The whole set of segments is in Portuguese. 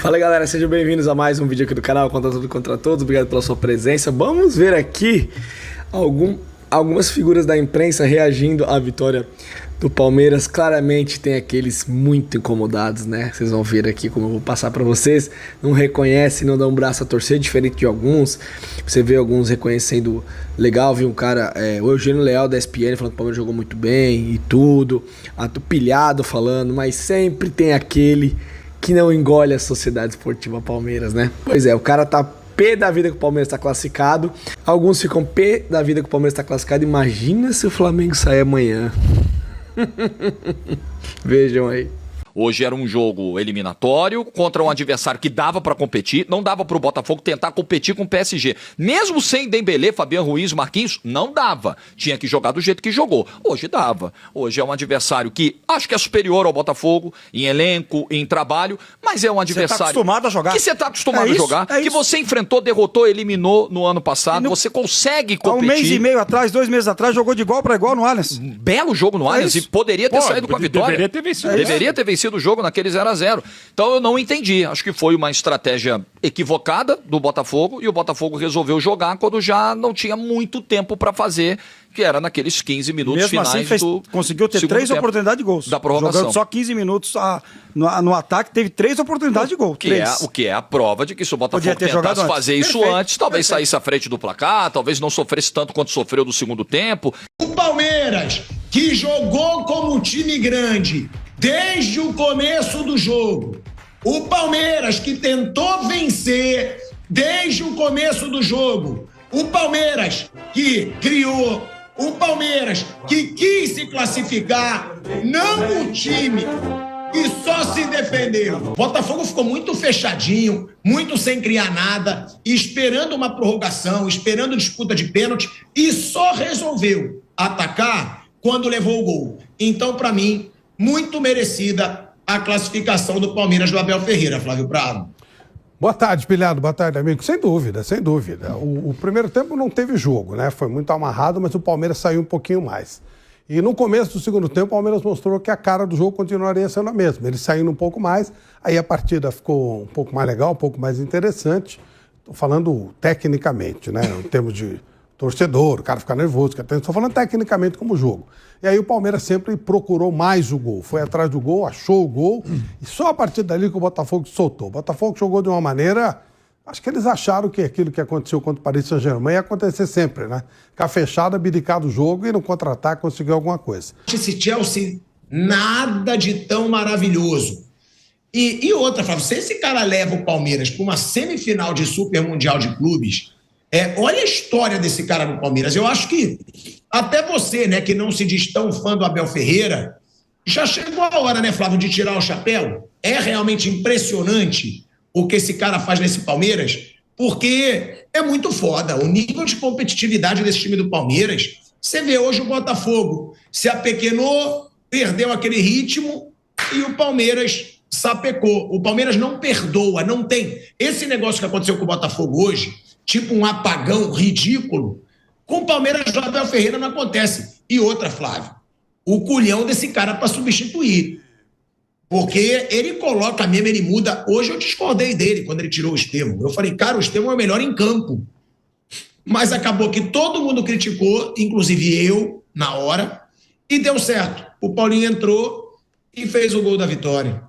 Fala galera, sejam bem-vindos a mais um vídeo aqui do canal Contra Tudo Contra Todos. Obrigado pela sua presença. Vamos ver aqui algumas figuras da imprensa reagindo à vitória do Palmeiras. Claramente tem aqueles muito incomodados, né? Vocês vão ver aqui como eu vou passar pra vocês. Não reconhecem, não dão um braço a torcer, diferente de alguns. Você vê alguns reconhecendo legal. Vi um cara, o Eugênio Leal da ESPN, falando que o Palmeiras jogou muito bem e tudo. Atupilhado falando, mas sempre tem aquele que não engole a Sociedade Esportiva Palmeiras, né? Pois é, o cara tá pé da vida que o Palmeiras tá classificado. Alguns ficam pé da vida que o Palmeiras tá classificado. Imagina se o Flamengo sair amanhã. Vejam aí. Hoje era um jogo eliminatório contra um adversário que dava pra competir, não dava pro Botafogo tentar competir com o PSG. Mesmo sem Dembélé, Fabiano Ruiz, Marquinhos, não dava. Tinha que jogar do jeito que jogou. Hoje dava. Hoje é um adversário que acho que é superior ao Botafogo, em elenco, em trabalho, mas é um adversário... Você tá acostumado a jogar. Que você tá acostumado a jogar, que você enfrentou, derrotou, eliminou no ano passado, você consegue competir. Há um mês e meio atrás, 2 meses atrás, jogou de igual pra igual no Allianz. Belo jogo no Allianz e poderia ter saído com a vitória. Deveria ter vencido. Deveria ter vencido o jogo naquele 0-0. Então eu não entendi. Acho que foi uma estratégia equivocada do Botafogo e o Botafogo resolveu jogar quando já não tinha muito tempo para fazer, que era naqueles 15 minutos mesmo finais assim, conseguiu ter 3 oportunidades de gols. Da prorrogação. Jogando só 15 minutos no ataque, teve 3 oportunidades de gol. O que é a prova de que se o Botafogo tentasse fazer isso antes, talvez saísse à frente do placar, talvez não sofresse tanto quanto sofreu no segundo tempo. O Palmeiras, que jogou como um time grande desde o começo do jogo. O Palmeiras, que tentou vencer desde o começo do jogo. O Palmeiras, que criou. O Palmeiras, que quis se classificar. Não o time que só se defendeu. O Botafogo ficou muito fechadinho, muito sem criar nada, esperando uma prorrogação, esperando disputa de pênalti e só resolveu atacar quando levou o gol. Então, para mim, muito merecida a classificação do Palmeiras do Abel Ferreira, Flávio Prado. Boa tarde, Pilhado. Boa tarde, amigo. Sem dúvida, sem dúvida. O primeiro tempo não teve jogo, né? Foi muito amarrado, mas o Palmeiras saiu um pouquinho mais. E no começo do segundo tempo, o Palmeiras mostrou que a cara do jogo continuaria sendo a mesma. Ele saindo um pouco mais, aí a partida ficou um pouco mais legal, um pouco mais interessante. Estou falando tecnicamente, né? Em termos de torcedor, o cara fica nervoso, estou falando tecnicamente como jogo. E aí o Palmeiras sempre procurou mais o gol, foi atrás do gol, achou o gol, e só a partir dali que o Botafogo soltou. O Botafogo jogou de uma maneira, acho que eles acharam que aquilo que aconteceu contra o Paris Saint-Germain ia acontecer sempre, né? Ficar fechado, abdicar do jogo e no contra-ataque conseguir alguma coisa. Esse Chelsea, nada de tão maravilhoso. E outra, Flávio, se esse cara leva o Palmeiras para uma semifinal de Super Mundial de Clubes, olha a história desse cara no Palmeiras. Eu acho que até você, né, que não se diz tão fã do Abel Ferreira, já chegou a hora, né, Flávio, de tirar o chapéu. É realmente impressionante o que esse cara faz nesse Palmeiras, porque é muito foda. O nível de competitividade desse time do Palmeiras, você vê hoje o Botafogo se apequenou, perdeu aquele ritmo e o Palmeiras sapecou. O Palmeiras não perdoa, não tem. Esse negócio que aconteceu com o Botafogo hoje, tipo um apagão ridículo, com o Palmeiras do Abel Ferreira não acontece. E outra, Flávio, o culhão desse cara para substituir. Porque ele coloca mesmo, ele muda. Hoje eu discordei dele quando ele tirou o Estevão. Eu falei, cara, o Estevão é o melhor em campo. Mas acabou que todo mundo criticou, inclusive eu, na hora, e deu certo. O Paulinho entrou e fez o gol da vitória.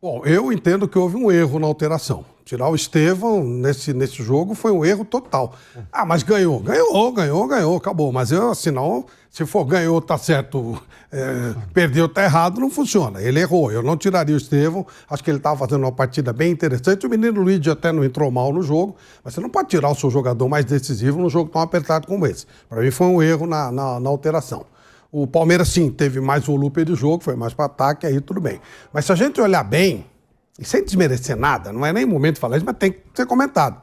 Bom, eu entendo que houve um erro na alteração. Tirar o Estevão nesse jogo foi um erro total. Ah, mas ganhou, acabou. Mas eu, assim, não, se for ganhou, tá certo, perdeu, tá errado, não funciona. Ele errou, eu não tiraria o Estevão, acho que ele estava fazendo uma partida bem interessante. O menino Luigi até não entrou mal no jogo, mas você não pode tirar o seu jogador mais decisivo num jogo tão apertado como esse. Para mim foi um erro na alteração. O Palmeiras, sim, teve mais volume de jogo, foi mais para ataque, aí tudo bem. Mas se a gente olhar bem, e sem desmerecer nada, não é nem momento de falar isso, mas tem que ser comentado.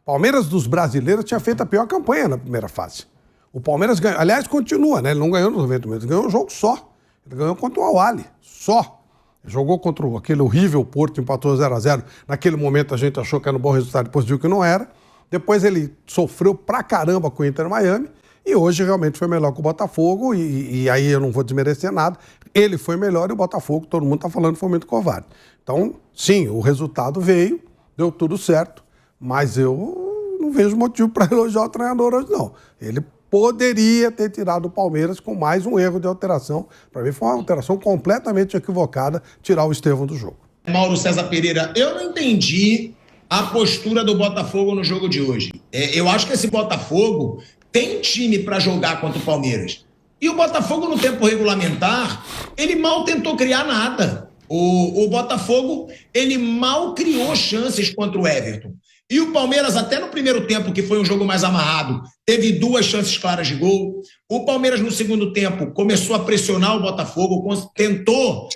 O Palmeiras dos brasileiros tinha feito a pior campanha na primeira fase. O Palmeiras ganhou, aliás, continua, né? Ele não ganhou nos 90 minutos, ele ganhou um jogo só. Ele ganhou contra o Al-Ahly, só. Ele jogou contra aquele horrível Porto, empatou 0-0. Naquele momento a gente achou que era um bom resultado, depois viu que não era. Depois ele sofreu pra caramba com o Inter Miami. E hoje realmente foi melhor que o Botafogo, e aí eu não vou desmerecer nada. Ele foi melhor e o Botafogo, todo mundo está falando, foi muito covarde. Então, sim, o resultado veio, deu tudo certo, mas eu não vejo motivo para elogiar o treinador hoje, não. Ele poderia ter tirado o Palmeiras com mais um erro de alteração. Para mim foi uma alteração completamente equivocada tirar o Estevão do jogo. Mauro César Pereira, eu não entendi a postura do Botafogo no jogo de hoje. Eu acho que esse Botafogo tem time para jogar contra o Palmeiras. E o Botafogo, no tempo regulamentar, ele mal tentou criar nada. O Botafogo, ele mal criou chances contra o Everton. E o Palmeiras, até no primeiro tempo, que foi um jogo mais amarrado, teve 2 chances claras de gol. O Palmeiras, no segundo tempo, começou a pressionar o Botafogo, tentou,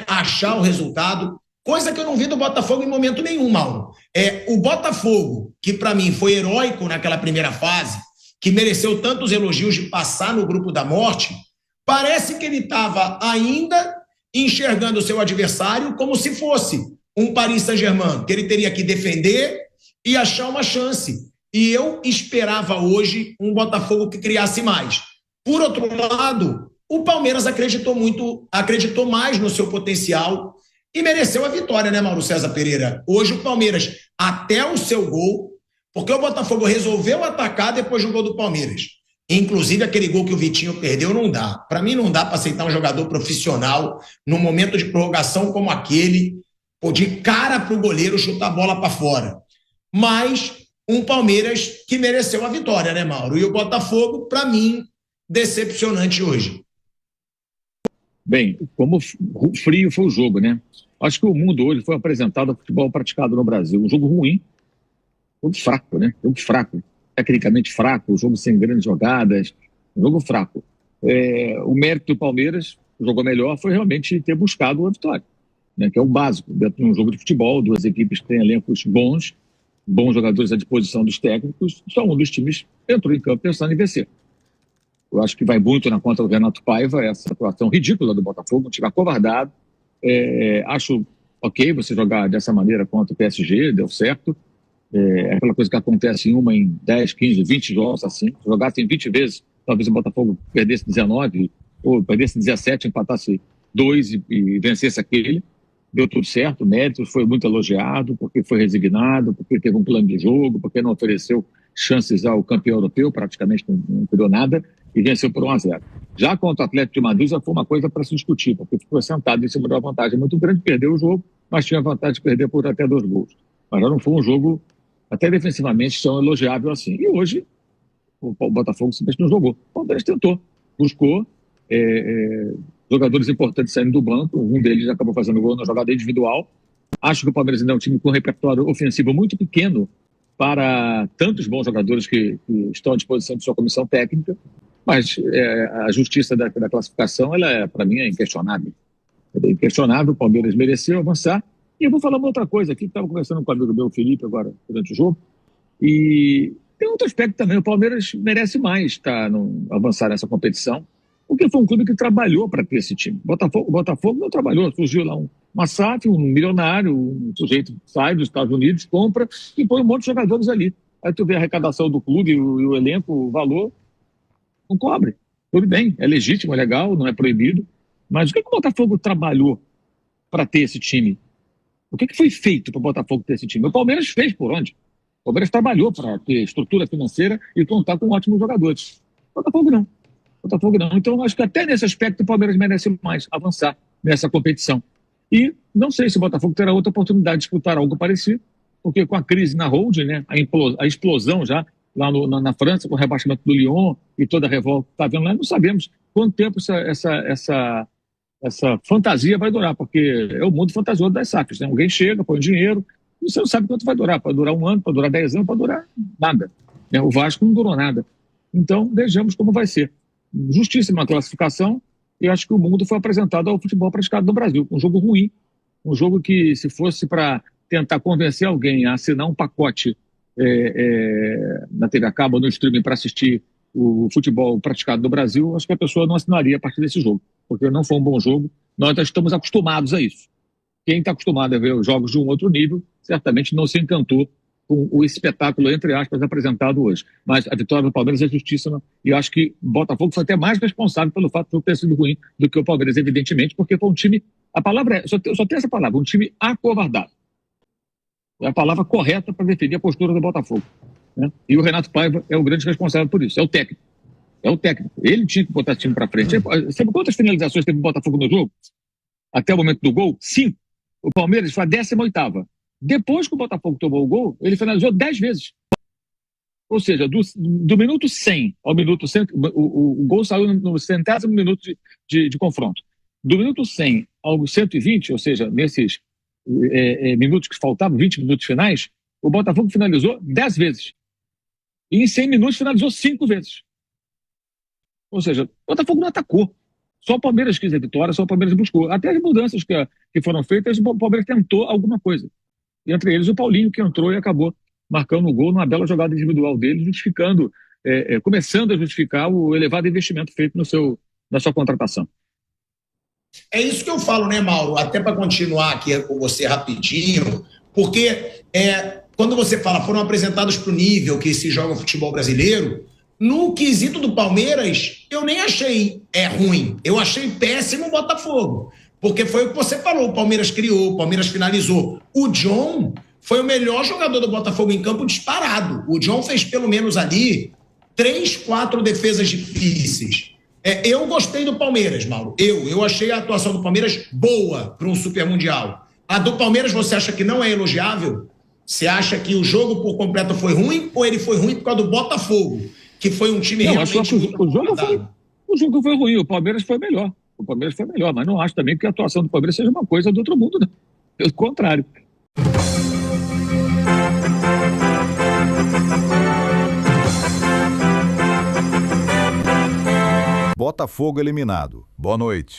achar o resultado, coisa que eu não vi do Botafogo em momento nenhum, Mauro. O Botafogo, que para mim foi heróico naquela primeira fase, que mereceu tantos elogios de passar no grupo da morte, parece que ele estava ainda enxergando o seu adversário como se fosse um Paris Saint-Germain, que ele teria que defender e achar uma chance. E eu esperava hoje um Botafogo que criasse mais. Por outro lado, o Palmeiras acreditou mais no seu potencial e mereceu a vitória, né, Mauro César Pereira? Hoje o Palmeiras, até o seu gol, porque o Botafogo resolveu atacar depois do gol do Palmeiras. Inclusive, aquele gol que o Vitinho perdeu não dá. Para mim, não dá para aceitar um jogador profissional num momento de prorrogação como aquele, de cara para o goleiro chutar a bola para fora. Mas um Palmeiras que mereceu a vitória, né, Mauro? E o Botafogo, para mim, decepcionante hoje. Bem, como frio foi o jogo, né? Acho que o mundo hoje foi apresentado ao futebol praticado no Brasil. Um jogo ruim, jogo fraco, né? Jogo fraco, tecnicamente fraco, um jogo sem grandes jogadas, um jogo fraco. O mérito do Palmeiras, jogou melhor, foi realmente ter buscado a vitória, né? Que é o básico dentro de um jogo de futebol, 2 equipes que têm elencos bons jogadores à disposição dos técnicos, só um dos times entrou em campo pensando em vencer. Eu acho que vai muito na conta do Renato Paiva, essa atuação ridícula do Botafogo, um time acovardado. Acho ok você jogar dessa maneira contra o PSG, deu certo. Aquela coisa que acontece em 10, 15, 20 jogos assim. Se jogasse 20 vezes, talvez o Botafogo perdesse 19, ou perdesse 17, empatasse 2 e vencesse aquele. Deu tudo certo, o mérito foi muito elogiado, porque foi resignado, porque teve um plano de jogo, porque não ofereceu chances ao campeão europeu, praticamente não criou nada, e venceu por 1-0. Já contra o Atlético de Madrid já foi uma coisa para se discutir, porque ficou sentado em cima de uma vantagem muito grande, perdeu o jogo, mas tinha a vantagem de perder por até 2 gols. Mas já não foi um jogo, até defensivamente, tão elogiável assim. E hoje, o Botafogo simplesmente não jogou. O Palmeiras tentou, buscou, jogadores importantes saindo do banco, um deles acabou fazendo gol na jogada individual. Acho que o Palmeiras ainda é um time com um repertório ofensivo muito pequeno para tantos bons jogadores que estão à disposição de sua comissão técnica, mas a justiça da classificação, para mim, é inquestionável. É inquestionável, o Palmeiras mereceu avançar. E eu vou falar uma outra coisa aqui, que estava conversando com o amigo meu, Felipe, agora, durante o jogo, e tem outro aspecto também, o Palmeiras merece mais avançar nessa competição, porque foi um clube que trabalhou para ter esse time. O Botafogo não trabalhou, surgiu lá uma SAF, um milionário, um sujeito sai dos Estados Unidos, compra e põe um monte de jogadores ali. Aí tu vê a arrecadação do clube e o elenco, o valor, não cobre. Tudo bem, é legítimo, é legal, não é proibido, mas o que o Botafogo trabalhou para ter esse time? O que foi feito para o Botafogo ter esse time? O Palmeiras fez por onde? O Palmeiras trabalhou para ter estrutura financeira e contar com ótimos jogadores. O Botafogo não. Então, acho que até nesse aspecto o Palmeiras merece mais avançar nessa competição. E não sei se o Botafogo terá outra oportunidade de disputar algo parecido, porque com a crise na holding, né, a explosão já lá na França, com o rebaixamento do Lyon e toda a revolta que está havendo lá, não sabemos quanto tempo essa fantasia vai durar, porque é o mundo fantasioso das SAFs, né? Alguém chega, põe dinheiro, e você não sabe quanto vai durar. Pode durar 1 ano, pode durar 10 anos, pode durar nada. Né? O Vasco não durou nada. Então, vejamos como vai ser. Justíssima classificação, e acho que o mundo foi apresentado ao futebol praticado no Brasil. Um jogo ruim, um jogo que, se fosse para tentar convencer alguém a assinar um pacote na TV a cabo, no streaming, para assistir o futebol praticado no Brasil, acho que a pessoa não assinaria a partir desse jogo, porque não foi um bom jogo. Nós já estamos acostumados a isso. Quem está acostumado a ver os jogos de um outro nível, certamente não se encantou com o espetáculo, entre aspas, apresentado hoje. Mas a vitória do Palmeiras é justíssima e eu acho que o Botafogo foi até mais responsável pelo fato de não ter sido ruim do que o Palmeiras, evidentemente, porque foi um time, a palavra é, só tem essa palavra, um time acovardado. É a palavra correta para definir a postura do Botafogo, né? E o Renato Paiva é o grande responsável por isso, é o técnico. É o técnico. Ele tinha que botar o time para frente. Sabe quantas finalizações teve o Botafogo no jogo? Até o momento do gol? 5. O Palmeiras foi a 18ª. Depois que o Botafogo tomou o gol, ele finalizou 10 vezes. Ou seja, do minuto 100 ao minuto 100, o gol saiu no 100º minuto de confronto. Do minuto 100 ao 120, ou seja, nesses minutos que faltavam, 20 minutos finais, o Botafogo finalizou 10 vezes. E em 100 minutos finalizou 5 vezes. Ou seja, o Botafogo não atacou. Só o Palmeiras quis a vitória, só o Palmeiras buscou. Até as mudanças que foram feitas, o Palmeiras tentou alguma coisa. E entre eles o Paulinho, que entrou e acabou marcando o gol numa bela jogada individual dele, justificando, começando a justificar o elevado investimento feito na sua contratação. É isso que eu falo, né, Mauro? Até para continuar aqui com você rapidinho, porque quando você fala, foram apresentados para o nível que se joga o futebol brasileiro, no quesito do Palmeiras, eu nem achei ruim. Eu achei péssimo o Botafogo. Porque foi o que você falou, o Palmeiras criou, o Palmeiras finalizou. O John foi o melhor jogador do Botafogo em campo disparado. O John fez pelo menos ali 3, 4 defesas difíceis. Eu gostei do Palmeiras, Mauro. Eu achei a atuação do Palmeiras boa para um Super Mundial. A do Palmeiras você acha que não é elogiável? Você acha que o jogo por completo foi ruim ou ele foi ruim por causa do Botafogo? Que foi um time realmente o jogo foi ruim, o Palmeiras foi melhor. O Palmeiras foi melhor, mas não acho também que a atuação do Palmeiras seja uma coisa do outro mundo, não. Pelo contrário. Botafogo eliminado. Boa noite.